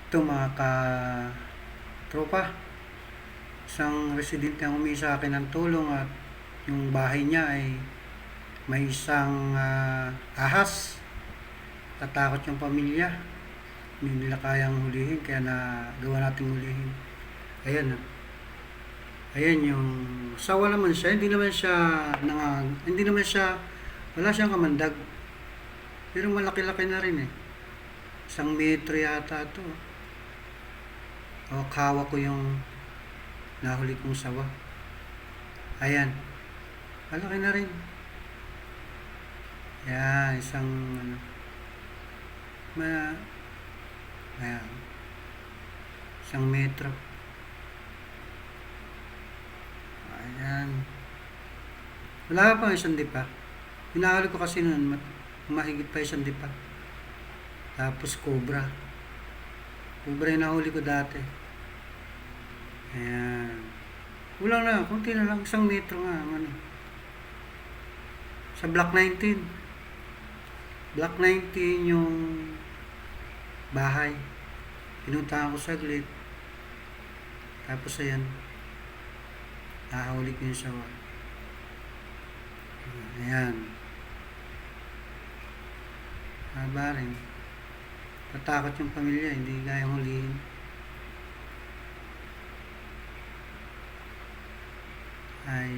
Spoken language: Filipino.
Ito mga ka-tropa, isang residente ang humingi sa akin ng tulong at yung bahay niya ay may isang ahas. Tatakot yung pamilya. Hindi nila kayang hulihin kaya nagawa nating hulihin. Ayan na. Ayan yung sawa naman siya. Hindi naman siya, wala siyang kamandag. Pero malaki-laki na rin eh. 1 metro yata ito. Hawak-hawak ko yung nahuli kong sawa. Ayan. Malaki na rin. Ayan, ma, ayan, 1 metro. Ayan. Wala pa 1 dipa. Hinahuli ko kasi noon, mahigit pa 1 dipa. Tapos cobra. Cobra yung nahuli ko dati. Ayan. Kulang na, kunti na lang, 1 metro nga. Ano. Sa Block 19. Block 19 yung bahay. Pinuntahan ko saglit. Tapos ayan, nahuli ko yung sawa. Ayan. Haba rin. Tatakot yung pamilya, hindi kayang hulihin. Ayan.